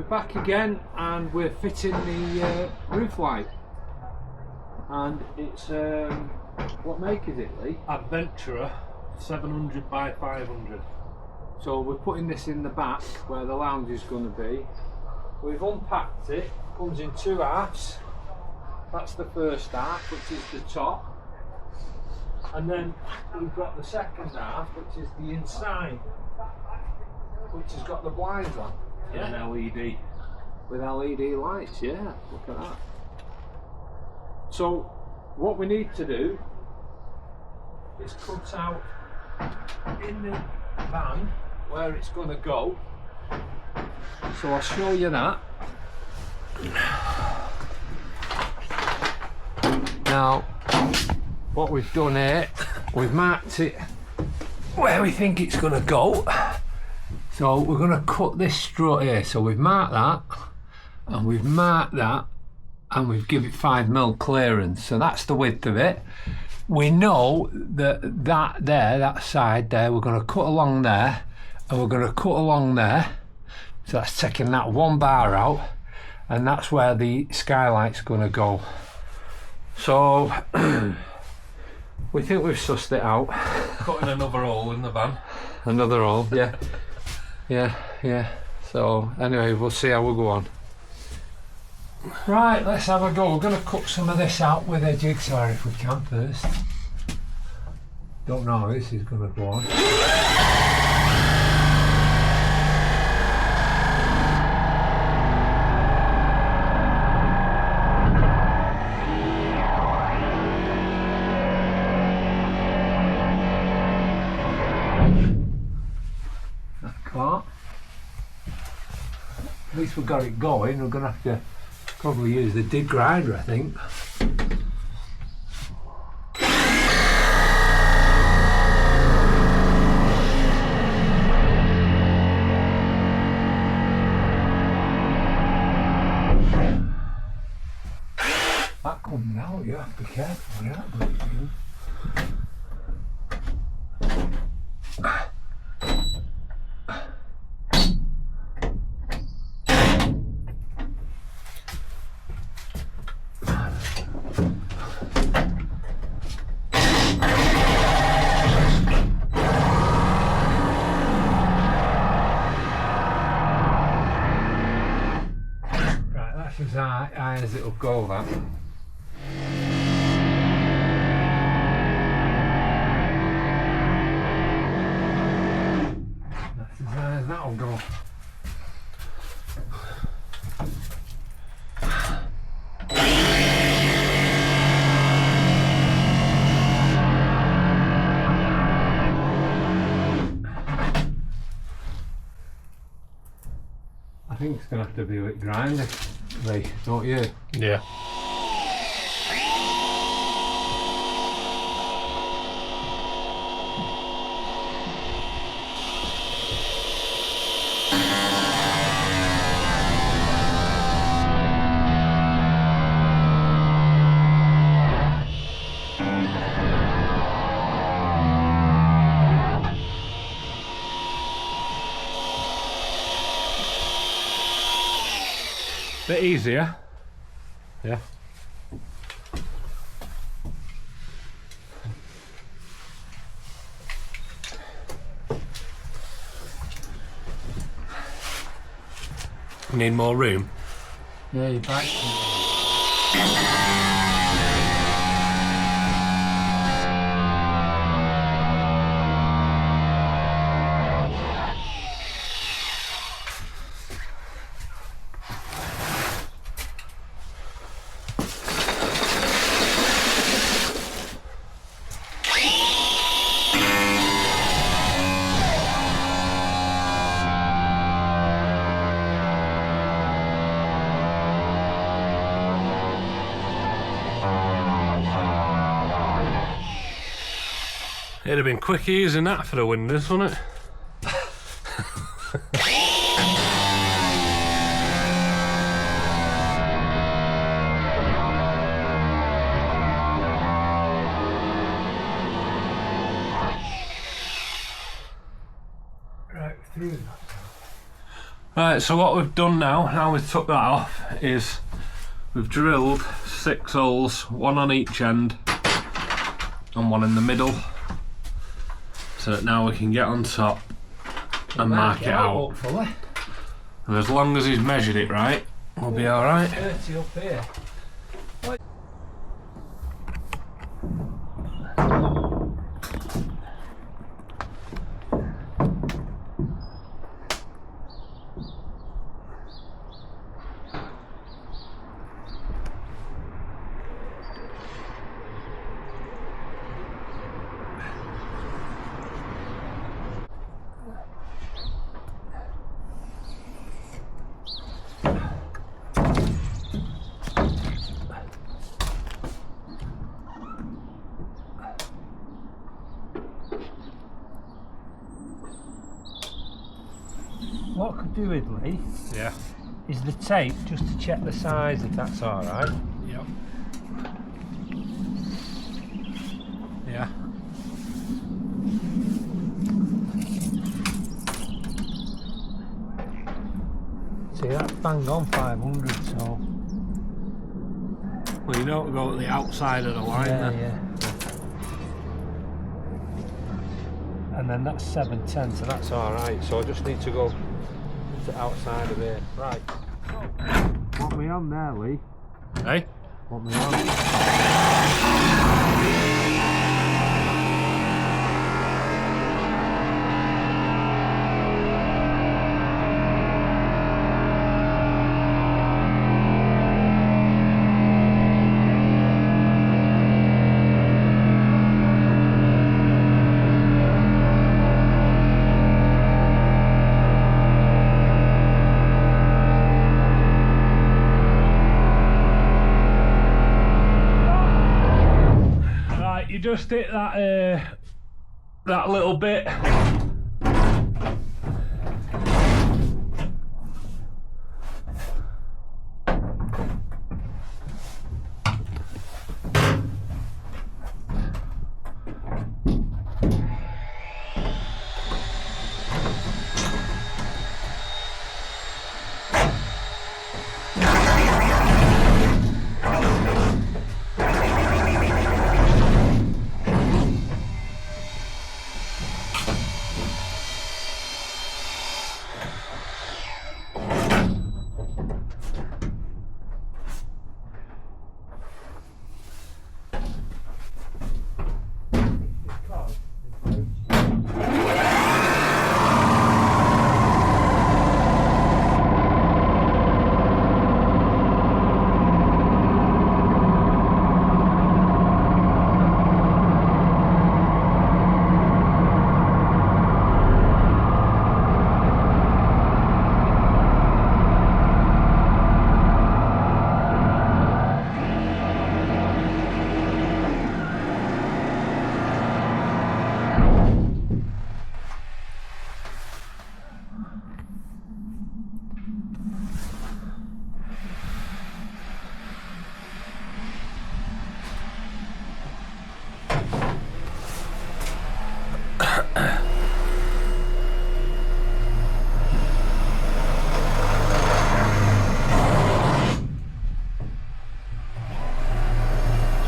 we're back again and we're fitting the roof light. And it's, what make is it, Lee? Adventurer 700 by 500. So we're putting this in the back where the lounge is going to be. We've unpacked it, comes in two halves. That's the first half, which is the top. And then we've got the second half, which is the inside, which has got the blinds on. Yeah. And LED. With LED lights, yeah, look at that. So what we need to do is cut out in the van where it's going to go. So I'll show you that. Now, what we've done here, we've marked it where we think it's going to go. So we're going to cut this strut here. So we've marked that, and we've marked that, and we've given it 5mm clearance. So that's the width of it. We know that side there, we're going to cut along there, and we're going to cut along there. So that's taking that one bar out, and that's where the skylight's going to go. So we think we've sussed it out. Cutting another hole in the van. Another hole, yeah. Yeah. So anyway, we'll see how we go on. Right, let's have a go. We're going to cut some of this out with a jigsaw if we can first. Don't know how this is going to go on. At least we've got it going. We're going to have to probably use the dig grinder, I think. That comes out, you have to be careful with that. As high as it'll go, that. That's as high as that'll go. I think it's going to have to be a bit grinded. Like, don't you? Yeah. Bit easier. Yeah. Need more room? Yeah, your back. It'd have been quicker using that for the windows, wouldn't it? Right, through that. Right, so what we've done now we've took that off, is we've drilled 6 holes, 1 on each end and 1 in the middle, so that now we can get on top and mark it out. Hopefully. And as long as he's measured it right, we'll be alright. 30 up here. What I could do with Lee Yeah. is the tape, just to check the size, if that's alright. Yep. Yeah. See, that's bang on 500, so. Well, you don't go to the outside of the line then. Yeah. And then that's 710, so that's alright. So I just need to go to the outside of here. Right. What me on there, Lee? Hey? What me on? You just hit that that little bit.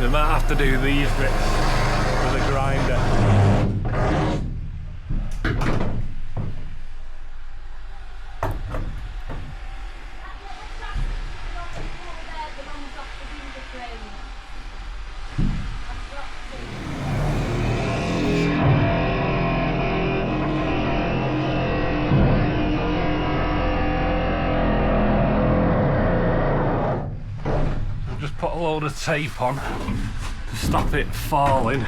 We might have to do these bits with a grinder. Just put a load of tape on to stop it falling.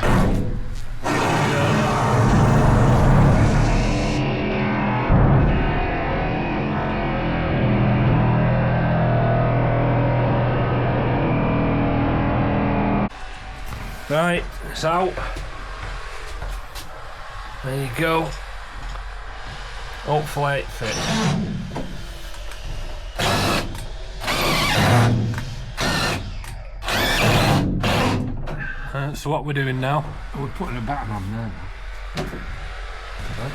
Right, it's out. There you go. Hopefully it fits. So what we're doing now? We're putting a batten on there now. Right.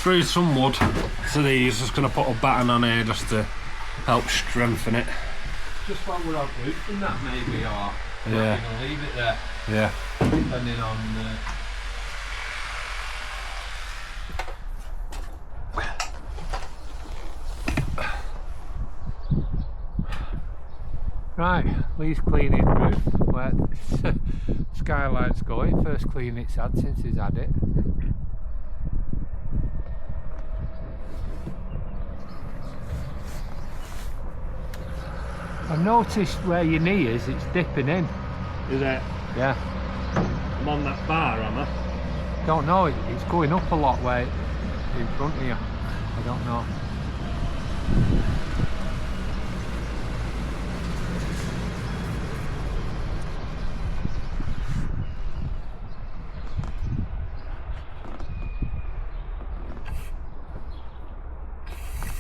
screwed some wood to these, just going to put a batten on here just to help strengthen it. Just while we're out roofing that maybe, or Yeah. we're going to leave it there, Yeah. depending on... Right, Lee's cleaning the roof where Skylight's going. First clean it's had since he's had it. I've noticed where your knee is, it's dipping in. Is it? Yeah. I'm on that bar, am I? Don't know, it's going up a lot where in front of you. I don't know.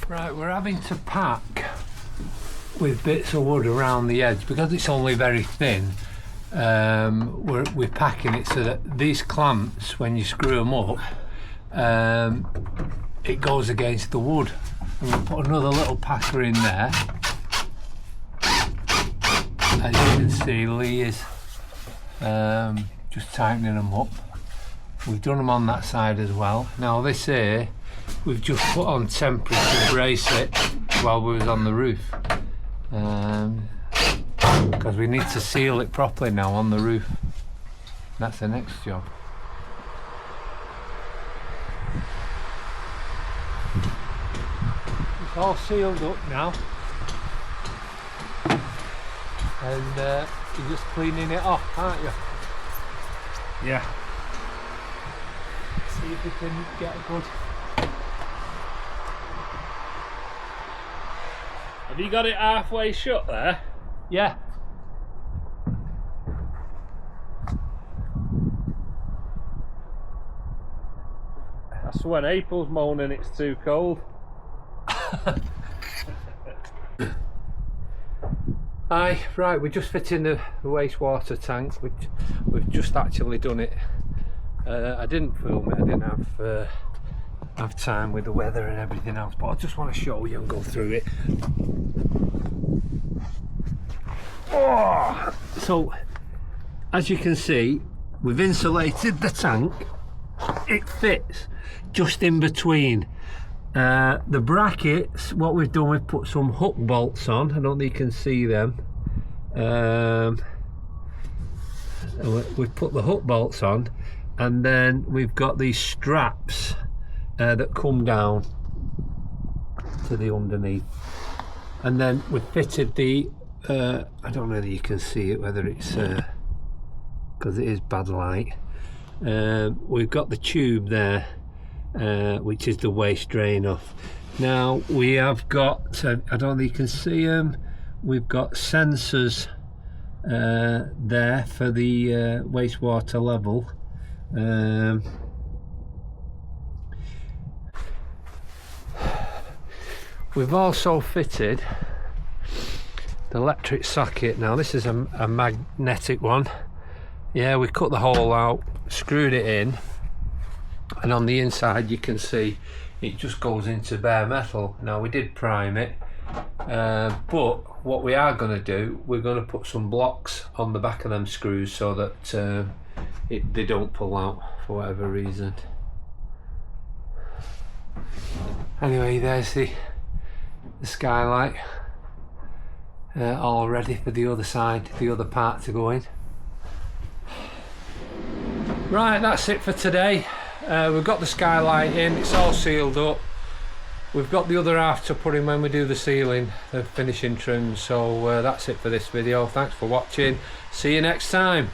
Right, we're having to pack with bits of wood around the edge because it's only very thin. We're packing it so that these clamps, when you screw them up, it goes against the wood. And we'll put another little packer in there. As you can see, Lee is just tightening them up. We've done them on that side as well. Now this here, we've just put on temporary to brace it while we was on the roof. Because we need to seal it properly now on the roof. That's the next job. It's all sealed up now. And you're just cleaning it off, aren't you? Yeah. See if we can get a good... Have you got it halfway shut there? Yeah. That's when April's moaning it's too cold. Aye, right, we're just fitting the wastewater tank, which we've just actually done it. I didn't film it, I didn't have time with the weather and everything else, but I just want to show you and go through it. Oh, so as you can see, we've insulated the tank. It fits just in between the brackets. What we've done, we've put some hook bolts on. I don't think you can see them. We've put the hook bolts on, and then we've got these straps that come down to the underneath, and then we've fitted the I don't know whether you can see it, whether it's because it is bad light. We've got the tube there, which is the waste drain off. Now we have got, I don't think you can see them, we've got sensors there for the wastewater level. We've also fitted the electric socket. Now this is a magnetic one. Yeah, we cut the hole out, screwed it in, and on the inside you can see it just goes into bare metal. Now we did prime it, but what we are going to do, we're going to put some blocks on the back of them screws so that they don't pull out for whatever reason. Anyway, there's the skylight, all ready for the other side, the other part to go in. Right, that's it for today. We've got the skylight in, it's all sealed up. We've got the other half to put in when we do the ceiling, the finishing trim. So that's it for this video. Thanks for watching. See you next time.